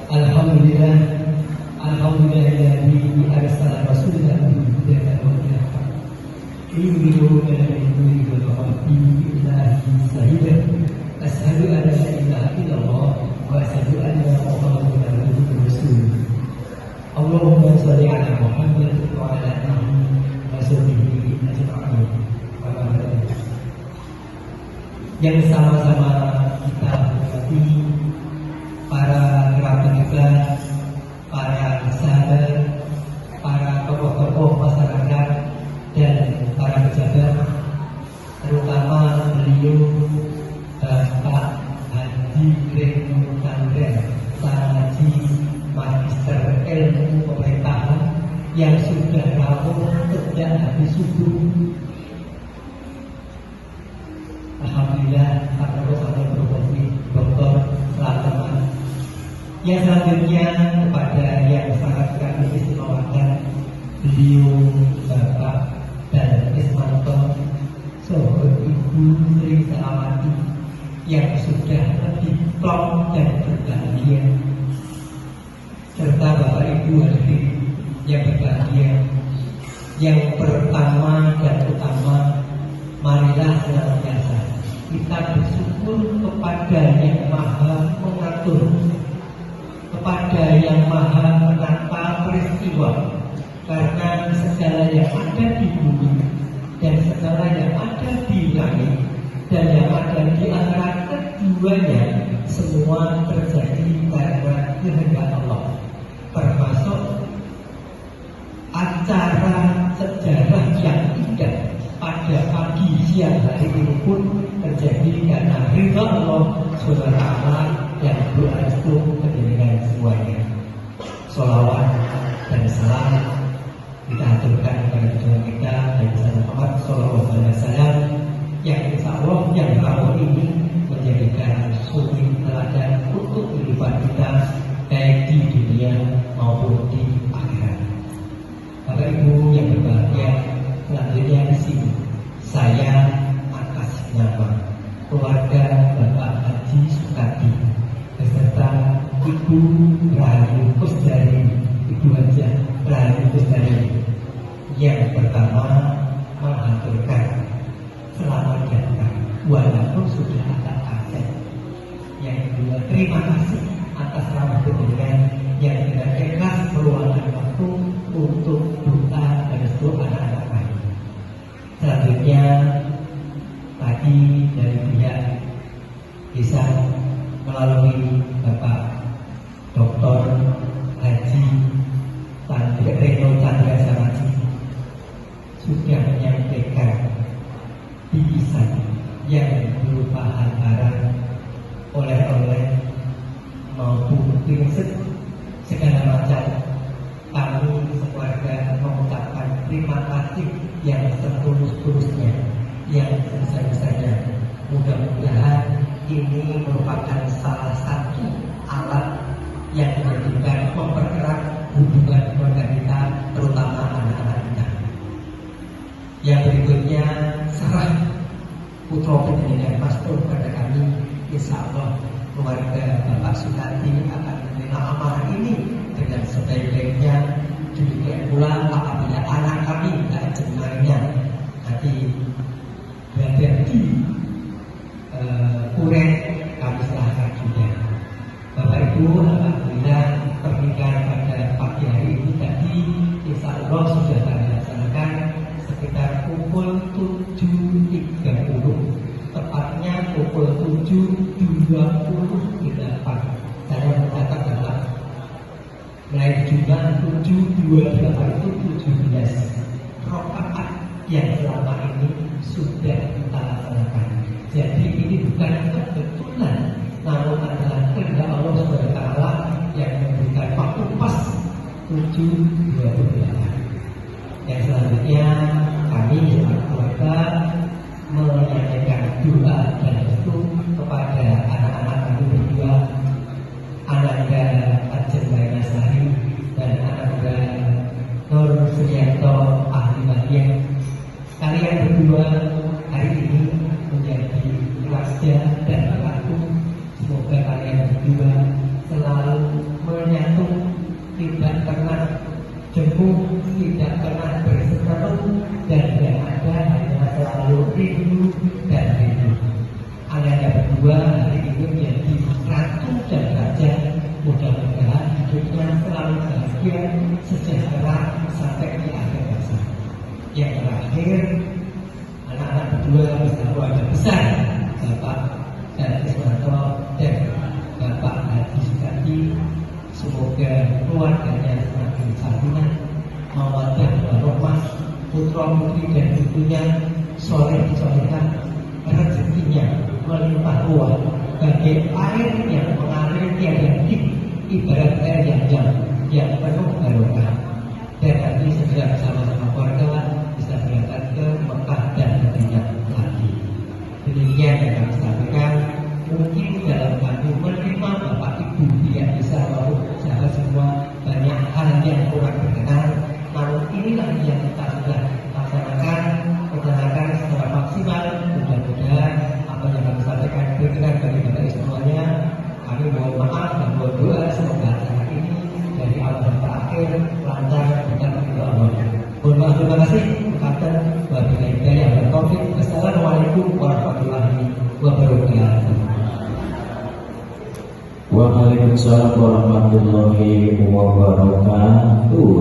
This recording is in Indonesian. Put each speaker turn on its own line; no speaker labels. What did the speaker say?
Alhamdulillah, alhamdulillahilladzi arsala rasulahu bil huda wa dinil haq. Yu'minu billahi wa rasulihi sahidah. Asyhadu an la ilaha illallah wa asyhadu anna Muhammadan abduhu wa rasuluh. Allahumma shalli ala Muhammad wa ala alihi wa sahbihi ajma'in. Yang sama-sama kita hormati para kerabat kita, para sahabat, para tokoh-tokoh masyarakat dan para pejabat, terutama beliau Bapak Haji Gregor Chandra, Sang Haji Magister Ilmu Pemerintahan yang sudah rawuh sejak habis subuh. Alhamdulillah, karena bersama Profesor Dr. Selamat. Yang selanjutnya kepada yang sangat kami istimewakan, beliau Bapak dan Ismanto Soho Ibu Sri Salamati yang sudah lebih plong dan berbahagia, serta Bapak Ibu hadirin yang berbahagia. Yang pertama dan utama, marilah senantiasa kita bersyukur kepada yang Maha Mengatur, kepada yang Maha Menata peristiwa, karena segala yang ada di bumi dan segala yang ada di langit dan yang ada di antara keduanya semua terjadi karena kehendak Allah, termasuk acara sejarah yang indah pada pagi siang hari ini pun terjadi karena ridha Allah SWT yang berrestu kepentingan semuanya. Sholawat dan salam kita aturkan kepada junjungan kita Nabi Muhammad SAW yang insya Allah yang rawuh ini menjadikan suri teladan untuk kehidupan kita baik di dunia maupun di akhirat. Bapak Ibu yang berbahagia, selanjutnya di sini saya atas nama keluarga Bapak Haji Sukadi beserta Ibu Rahayu Kusdari, Ibu Hajah Rahayu Kusdari, yang pertama mengaturkan selamat datang walaupun sudah ada akses. Yang kedua, terima kasih atas ramah kepentingan yang tidak ikhlas meluangkan waktu untuk doa dan seluruh anak-anak kami. Selanjutnya tadi dari pihak desa melalui Bapak Dr. Haji Gregor Chandra Samaji sudah menyampaikan bingkisan yang berupa hantaran, oleh-oleh maupun prinsip segala macam. Kami sekeluarga mengucapkan terima kasih yang setulus-tulusnya, yang sebesar-besarnya. Mudah-mudahan ini merupakan salah satu alat yang menjadikan mempererat hubungan keluarga kita, terutama anak-anak kita. Yang berikutnya, serah putra putri dan pastor pada kami. Insya Allah keluarga Bapak Sukadi akan menerima amanah ini dengan sebaik-baiknya. Demikian pula apabila anak kami dan jenayahnya nanti berada di Uren, kami serahkan juga. Bapak Ibu, alhamdulillah pernikahan pada pagi hari ini tadi insya Allah sudah dilaksanakan sekitar pukul 7.30, tepatnya pukul 7.28. Saya mencatat adalah mulai jumlah 7.28 itu 17 rakaat yang selama ini sudah kita laksanakan. Jadi ini bukan kebetulan, namun adalah kehendak Allah SWT yang memberikan waktu pas 7.28. Yang selanjutnya kami sebagai keluarga menyampaikan doa dan restu kepada anak-anak kami berdua, Ananda Ajeng Sari dan Ananda Nur Suryanto Ahli Bagian. Kalian berdua hari ini menjadi keluarga dan bapakku. Semoga kalian berdua selalu dan yang ada hanya selalu rindu dan rindu. Anda berdua hari ini menjadi ratu dan raja. Mudah-mudahan hidupnya selalu bahagia, sejahtera sampai di akhir masa. Yang terakhir, anak-anak berdua bisa keluarga besar, Bapak dan Iswanto dan Bapak Haji Sukati. Semoga keluarganya semakin sakinah, mawaddah warahmah, putra putri dan cucunya soleh solehah, rezekinya melimpah ruah, bagai air yang mengalir tiada henti, ibarat air yang penuh barokah. Dan nanti segera bersama-sama keluarga bisa berangkat ke Mekah dan Madinah lagi. Demikian yang kami sampaikan. Mungkin dalam kami menerima Bapak Ibu tidak bisa walaupun sahabat semua banyak hal yang kurang berkenan. Namun inilah yang kita sudah laksanakan secara maksimal. Mudah-mudahan apa yang kami sampaikan berkenan bagi Bapak Ibu semuanya. Kami mohon maaf dan mohon doa semoga acara ini dari awal sampai akhir lancar dan berkat Allah. Mohon maaf, terima kasih. Wabillahi hidayah dan taufik. Wassalamualaikum warahmatullahi wabarakatuh.
Waalaikumsalam warahmatullahi wabarakatuh.